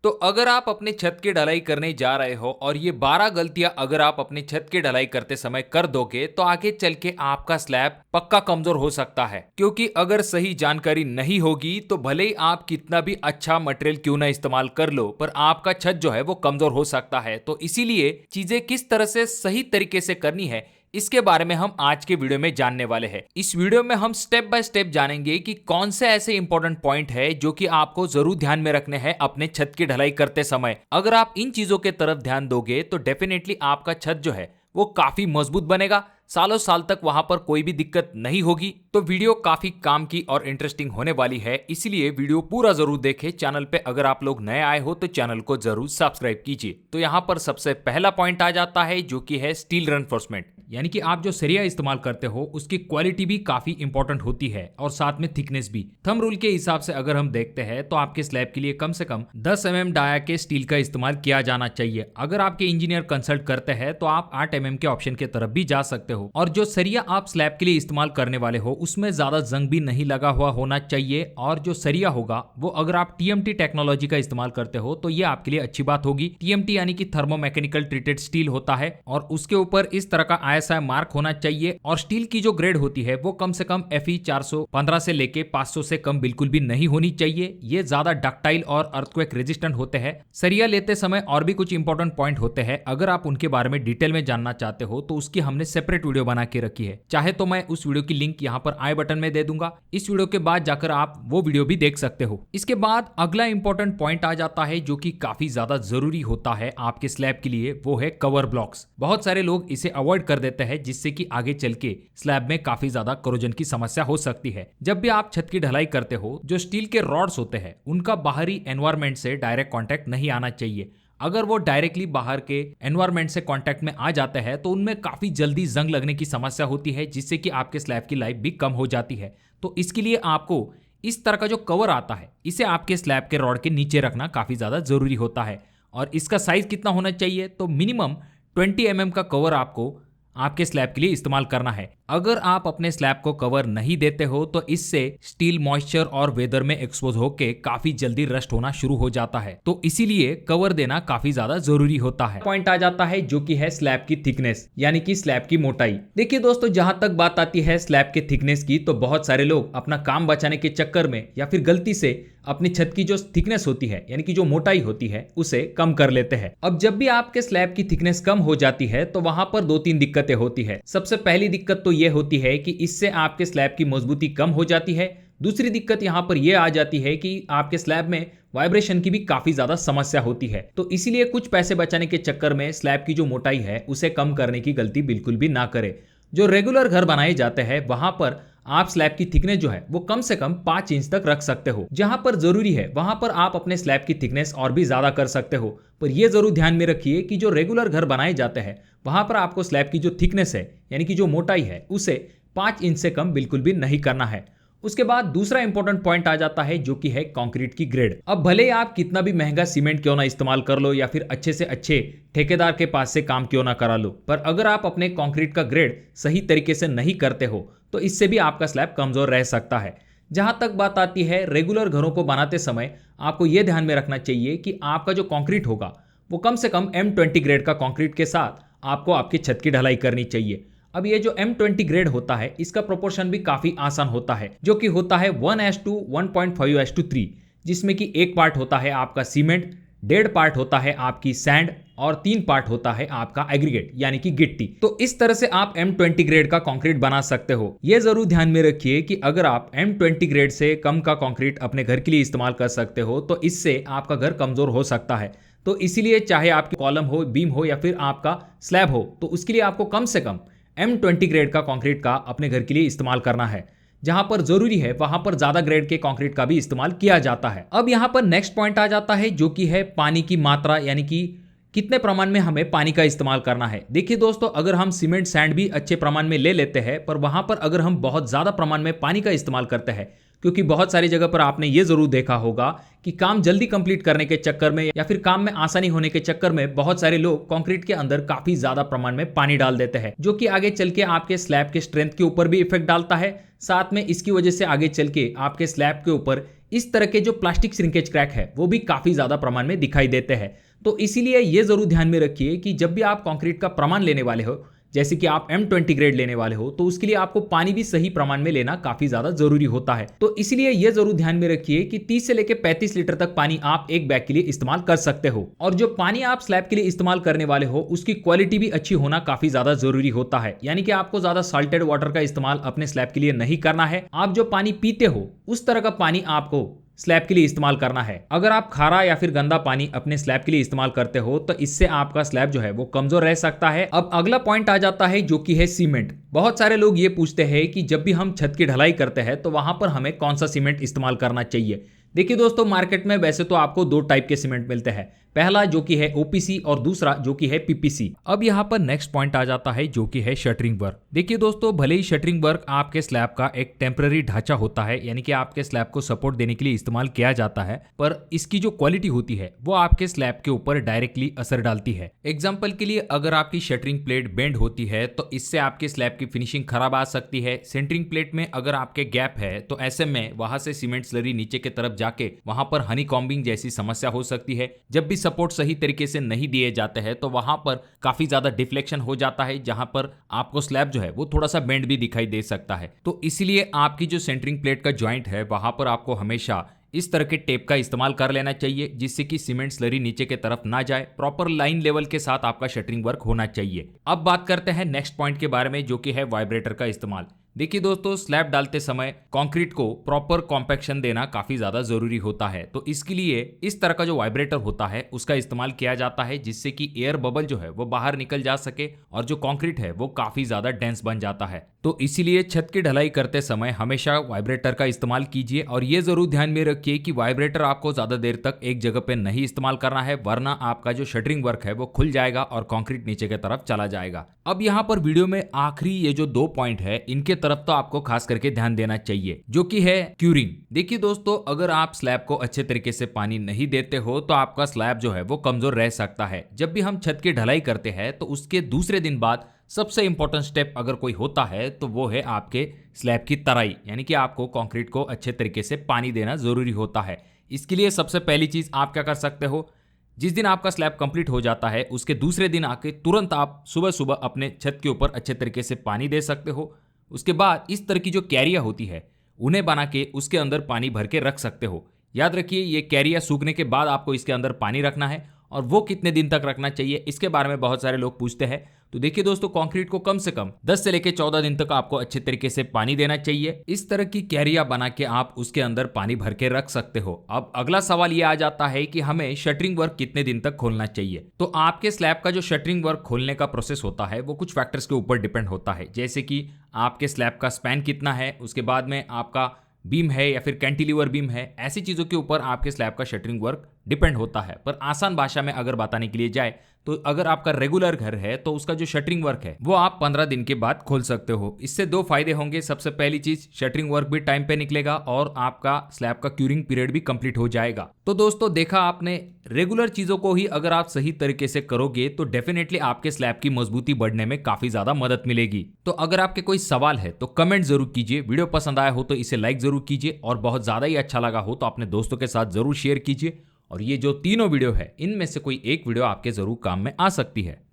तो अगर आप अपने छत की ढलाई करने जा रहे हो और ये 12 गलतियां अगर आप अपनी छत की ढलाई करते समय कर दोगे तो आगे चल के आपका स्लैब पक्का कमजोर हो सकता है। क्योंकि अगर सही जानकारी नहीं होगी तो भले ही आप कितना भी अच्छा मटेरियल क्यों ना इस्तेमाल कर लो, पर आपका छत जो है वो कमजोर हो सकता है। तो इसीलिए चीजें किस तरह से सही तरीके से करनी है, इसके बारे में हम आज के वीडियो में जानने वाले हैं। इस वीडियो में हम स्टेप बाय स्टेप जानेंगे कि कौन से ऐसे इंपॉर्टेंट पॉइंट है जो कि आपको जरूर ध्यान में रखने हैं अपने छत की ढलाई करते समय। अगर आप इन चीजों के तरफ ध्यान दोगे तो डेफिनेटली आपका छत जो है वो काफी मजबूत बनेगा, सालों साल तक वहां पर कोई भी दिक्कत नहीं होगी। तो वीडियो काफी काम की और इंटरेस्टिंग होने वाली है, इसलिए वीडियो पूरा जरूर देखें। चैनल पे अगर आप लोग नए आए हो तो चैनल को जरूर सब्सक्राइब कीजिए। तो यहाँ पर सबसे पहला पॉइंट आ जाता है जो कि है स्टील रेनफोर्समेंट, यानी कि आप जो सरिया इस्तेमाल करते हो उसकी क्वालिटी भी काफी इंपॉर्टेंट होती है और साथ में थिकनेस भी। थंब रूल के हिसाब से अगर हम देखते हैं तो आपके स्लैब के लिए कम से कम 10 mm डाया के स्टील का इस्तेमाल किया जाना चाहिए। अगर आपके इंजीनियर कंसल्ट करते हैं तो आप 8 mm के ऑप्शन के तरफ भी जा सकते हो। और जो सरिया आप स्लैब के लिए इस्तेमाल करने वाले हो उसमें ज्यादा जंग भी नहीं लगा हुआ होना चाहिए। और जो सरिया होगा वो अगर आप TMT टेक्नोलॉजी का इस्तेमाल करते हो तो ये आपके लिए अच्छी बात होगी। TMT यानी कि थर्मो मैकेनिकल ट्रीटेड स्टील होता है और उसके ऊपर इस तरह का ISI मार्क होना चाहिए। और स्टील की जो ग्रेड होती है वो कम से कम Fe 415 से लेके 500 से कम बिल्कुल भी नहीं होनी चाहिए। ये ज्यादा डक्टाइल और अर्थक्वेक रेजिस्टेंट होते हैं। सरिया लेते समय और भी कुछ इंपॉर्टेंट पॉइंट होते हैं, अगर आप उनके बारे में डिटेल में जानना चाहते हो तो उसकी हमने सेपरेट वीडियो बना के रखी है। चाहे तो मैं उस वीडियो की लिंक यहाँ पर आई बटन में दे दूंगा, इस वीडियो के बाद जाकर आप वो वीडियो भी देख सकते हो। इसके बाद अगला इंपॉर्टेंट पॉइंट आ जाता है जो कि काफी ज्यादा जरूरी होता है आपके स्लैब के लिए, वो है कवर ब्लॉक्स। बहुत सारे लोग इसे अवॉइड कर देते हैं जिससे कि आगे चल के स्लैब में काफी ज्यादा कोरोजन की समस्या हो सकती है। जब भी आप छत की ढलाई करते हो, जो स्टील के रॉड्स होते हैं उनका बाहरी एनवायरमेंट से डायरेक्ट कांटेक्ट नहीं आना चाहिए। अगर वो डायरेक्टली बाहर के एनवायरमेंट से कांटेक्ट में आ जाते हैं तो उनमें काफी जल्दी जंग लगने की समस्या होती है, जिससे कि आपके स्लैब की लाइफ भी कम हो जाती है। तो इसके लिए आपको इस तरह का जो कवर आता है इसे आपके स्लैब के रॉड के नीचे रखना काफी ज्यादा जरूरी होता है। और इसका साइज कितना होना चाहिए, तो मिनिमम 20 mm का कवर आपको आपके स्लैब के लिए इस्तेमाल करना है। अगर आप अपने स्लैब को कवर नहीं देते हो तो इससे स्टील मॉइस्चर और वेदर में एक्सपोज होके काफी जल्दी रस्ट होना शुरू हो जाता है। तो इसीलिए कवर देना काफी ज्यादा जरूरी होता है। पॉइंट आ जाता है जो कि है स्लैब की थिकनेस, यानी कि स्लैब की मोटाई। देखिए दोस्तों, जहां तक बात आती है स्लैब के थिकनेस की, तो बहुत सारे लोग अपना काम बचाने के चक्कर में या फिर गलती से अपनी छत की जो थिकनेस होती है यानी कि जो मोटाई होती है उसे कम कर लेते हैं। अब जब भी आपके स्लैब की थिकनेस कम हो जाती है तो वहां पर 2-3 दिक्कतें होती है। सबसे पहली दिक्कत तो यह होती है कि इससे आपके स्लैब की मजबूती कम हो जाती है। दूसरी दिक्कत यहां पर यह आ जाती है कि आपके स्लैब में वाइब्रेशन की भी काफी ज्यादा समस्या होती है। तो इसीलिए कुछ पैसे बचाने के चक्कर में स्लैब की जो मोटाई है उसे कम करने की गलती बिल्कुल भी ना करें। जो रेगुलर घर बनाए जाते हैं वहां पर आप स्लैब की थिकनेस जो है वो कम से कम 5 इंच तक रख सकते हो। जहां पर जरूरी है वहां पर आप अपने स्लैब की थिकनेस और भी ज्यादा कर सकते हो। पर यह जरूर ध्यान में रखिए कि जो रेगुलर घर बनाए जाते हैं वहां पर आपको स्लैब की जो थिकनेस है यानी कि जो मोटाई है उसे 5 इंच से कम बिल्कुल भी नहीं करना है। उसके बाद दूसरा इंपॉर्टेंट पॉइंट आ जाता है जो कि है कंक्रीट की ग्रेड। अब भले आप कितना भी महंगा सीमेंट क्यों ना इस्तेमाल कर लो या फिर अच्छे से अच्छे ठेकेदार के पास से काम क्यों ना करा लो, पर अगर आप अपने कंक्रीट का ग्रेड सही तरीके से नहीं करते हो तो इससे भी आपका स्लैब कमजोर रह सकता है। जहां तक बात आती है रेगुलर घरों को बनाते समय, आपको यह ध्यान में रखना चाहिए कि आपका जो कंक्रीट होगा वो कम से कम M20 ग्रेड का कंक्रीट के साथ आपको आपकी छत की ढलाई करनी चाहिए। अब ये जो M20 ग्रेड होता है इसका प्रोपोर्शन भी काफी आसान होता है, जो कि होता है 1:1 1.5:3, जिसमें कि 1 पार्ट होता है आपका सीमेंट, 1.5 पार्ट होता है आपकी सैंड और 3 पार्ट होता है आपका एग्रीगेट यानी कि गिट्टी। तो इस तरह से आप M20 ग्रेड का कंक्रीट बना सकते हो। यह जरूर ध्यान में रखिए कि अगर आप M20 ग्रेड से कम का कंक्रीट अपने घर के लिए इस्तेमाल कर सकते हो तो इससे आपका घर कमजोर हो सकता है। तो इसीलिए चाहे आपकी कॉलम हो, बीम हो या फिर आपका स्लैब हो, तो उसके लिए आपको कम से कम M20 ग्रेड का कंक्रीट का अपने घर के लिए इस्तेमाल करना है। जहां पर जरूरी है वहां पर ज्यादा ग्रेड के कंक्रीट का भी इस्तेमाल किया जाता है। अब यहां पर नेक्स्ट पॉइंट आ जाता है जो कि है पानी की मात्रा, यानी कि कितने प्रमाण में हमें पानी का इस्तेमाल करना है। देखिए दोस्तों, अगर हम सीमेंट सैंड भी अच्छे प्रमाण में ले लेते हैं पर वहां पर अगर हम बहुत ज्यादा प्रमाण में पानी का इस्तेमाल करते हैं क्योंकि बहुत सारी जगह पर आपने ये जरूर देखा होगा कि काम जल्दी कंप्लीट करने के चक्कर में या फिर काम में आसानी होने के चक्कर में बहुत सारे लोग कंक्रीट के अंदर काफी ज्यादा प्रमाण में पानी डाल देते हैं, जो कि आगे चल के आपके स्लैब के स्ट्रेंथ के ऊपर भी इफेक्ट डालता है। साथ में इसकी वजह से आगे चल के आपके स्लैब के ऊपर इस तरह के जो प्लास्टिक श्रिंकेज क्रैक है वो भी काफी ज्यादा प्रमाण में दिखाई देते हैं। तो इसीलिए ये जरूर ध्यान में रखिए कि जब भी आप कंक्रीट का प्रमाण लेने वाले हो, जैसे कि आप M20 ग्रेड लेने वाले हो, तो उसके लिए आपको पानी भी सही प्रमाण में लेना काफी ज्यादा जरूरी होता है। तो इसलिए यह जरूर ध्यान में रखिए कि 30 से लेकर 35 लीटर तक पानी आप एक बैग के लिए इस्तेमाल कर सकते हो, और जो पानी आप स्लैब के लिए इस्तेमाल करने वाले हो उसकी क्वालिटी भी अच्छी होना काफी ज्यादा जरूरी होता है। यानी कि आपको ज्यादा साल्टेड वाटर का इस्तेमाल अपने स्लैब के लिए नहीं करना है। आप जो पानी पीते हो उस तरह का पानी आपको स्लैब के लिए इस्तेमाल करना है। अगर आप खारा या फिर गंदा पानी अपने स्लैब के लिए इस्तेमाल करते हो तो इससे आपका स्लैब जो है वो कमजोर रह सकता है। अब अगला पॉइंट आ जाता है जो कि है सीमेंट। बहुत सारे लोग ये पूछते हैं कि जब भी हम छत की ढलाई करते हैं तो वहां पर हमें कौन सा सीमेंट इस्तेमाल करना चाहिए। देखिए दोस्तों, मार्केट में वैसे तो आपको दो टाइप के सीमेंट मिलते हैं, पहला जो कि है ओपीसी और दूसरा जो कि है पीपीसी। अब यहाँ पर नेक्स्ट पॉइंट आ जाता है जो कि है शटरिंग वर्क। देखिए दोस्तों, भले ही शटरिंग वर्क आपके स्लैब का एक टेम्पररी ढांचा होता है, यानी कि आपके स्लैब को सपोर्ट देने के लिए इस्तेमाल किया जाता है, पर इसकी जो क्वालिटी होती है वो आपके स्लैब के ऊपर डायरेक्टली असर डालती है। एग्जाम्पल के लिए, अगर आपकी शटरिंग प्लेट बेंड होती है तो इससे आपके स्लैब की फिनिशिंग खराब आ सकती है। सेंटरिंग प्लेट में अगर आपके गैप है तो ऐसे में वहां से सीमेंट स्लरी नीचे की तरफ जाके वहां पर हनी कॉम्बिंग जैसी समस्या हो सकती है। जब भी सपोर्ट सही तरीके से नहीं दिए जाते हैं तो वहां पर काफी ज्यादा डिफ्लेक्शन हो जाता है, जहां पर आपको स्लैब जो है वो थोड़ा सा बेंड भी दिखाई दे सकता है। तो इसीलिए आपकी जो सेंटरिंग प्लेट का जॉइंट है वहां पर आपको हमेशा इस तरह के टेप का इस्तेमाल कर लेना चाहिए, जिससे कि सीमेंट स्लरी नीचे की तरफ ना जाए। प्रॉपर लाइन लेवल के साथ आपका शटरिंग वर्क होना चाहिए। अब बात करते हैं नेक्स्ट पॉइंट के बारे में जो कि है वाइब्रेटर का इस्तेमाल। देखिए दोस्तों, स्लैब डालते समय कंक्रीट को प्रॉपर कॉम्पैक्शन देना काफी ज्यादा जरूरी होता है। तो इसके लिए इस तरह का जो वाइब्रेटर होता है उसका इस्तेमाल किया जाता है, जिससे कि एयर बबल जो है वो बाहर निकल जा सके और जो कंक्रीट है वो काफी ज्यादा डेंस बन जाता है। तो इसीलिए छत की ढलाई करते समय हमेशा वाइब्रेटर का इस्तेमाल कीजिए, और ये जरूर ध्यान में रखिए कि वाइब्रेटर आपको ज्यादा देर तक एक जगह पे नहीं इस्तेमाल करना है, वरना आपका जो शटरिंग वर्क है वो खुल जाएगा और कंक्रीट नीचे की तरफ चला जाएगा। अब यहाँ पर वीडियो में आखिरी ये जो दो पॉइंट है इनके तरफ तो आपको खास करके ध्यान देना चाहिए, जो कि है क्यूरिंग। देखिए दोस्तों, अगर आप स्लैब को अच्छे तरीके से पानी नहीं देते हो तो आपका स्लैब जो है वो कमजोर रह सकता है। जब भी हम छत की ढलाई करते हैं तो उसके दूसरे दिन बाद सबसे इंपॉर्टेंट स्टेप अगर कोई होता है तो वो है आपके स्लैब की तराई, यानी कि आपको कंक्रीट को अच्छे तरीके से पानी देना जरूरी होता है। इसके लिए सबसे पहली चीज आप क्या कर सकते हो, जिस दिन आपका स्लैब कंप्लीट हो जाता है उसके दूसरे दिन आके तुरंत आप सुबह सुबह अपने छत के ऊपर अच्छे तरीके से पानी दे सकते हो। उसके बाद इस तरह की जो कैरिया होती है उन्हें बना के उसके अंदर पानी भर के रख सकते हो। याद रखिए, ये कैरिया सूखने के बाद आपको इसके अंदर पानी रखना है, और वो कितने दिन तक रखना चाहिए इसके बारे में बहुत सारे लोग पूछते हैं। तो देखिए दोस्तों, कंक्रीट को कम से कम 10 से लेकर 14 दिन तक आपको अच्छे तरीके से पानी देना चाहिए। इस तरह की कैरिया बना के आप उसके अंदर पानी भर के रख सकते हो। अब अगला सवाल ये आ जाता है कि हमें शटरिंग वर्क कितने दिन तक खोलना चाहिए। तो आपके स्लैब का जो शटरिंग वर्क खोलने का प्रोसेस होता है वो कुछ फैक्टर्स के ऊपर डिपेंड होता है, जैसे कि आपके स्लैब का स्पैन कितना है, उसके बाद में आपका बीम है या फिर कैंटिलीवर बीम है, ऐसी चीजों के ऊपर आपके स्लैब का शटरिंग वर्क डिपेंड होता है। पर आसान भाषा में अगर बताने के लिए जाए तो अगर आपका रेगुलर घर है तो उसका जो शटरिंग वर्क है वो आप 15 दिन के बाद खोल सकते हो। इससे दो फायदे होंगे। सबसे पहली चीज, शटरिंग वर्क भी टाइम पे निकलेगा और आपका स्लैब का क्यूरिंग पीरियड भी कंप्लीट हो जाएगा। तो दोस्तों, देखा आपने, रेगुलर चीजों को ही अगर आप सही तरीके से करोगे तो डेफिनेटली आपके स्लैब की मजबूती बढ़ने में काफी ज्यादा मदद मिलेगी। तो अगर आपके कोई सवाल है तो कमेंट जरूर कीजिए। वीडियो पसंद आया हो तो इसे लाइक जरूर कीजिए, और बहुत ज्यादा ही अच्छा लगा हो तो अपने दोस्तों के साथ जरूर शेयर कीजिए। और ये जो तीनों वीडियो है इनमें से कोई एक वीडियो आपके जरूर काम में आ सकती है।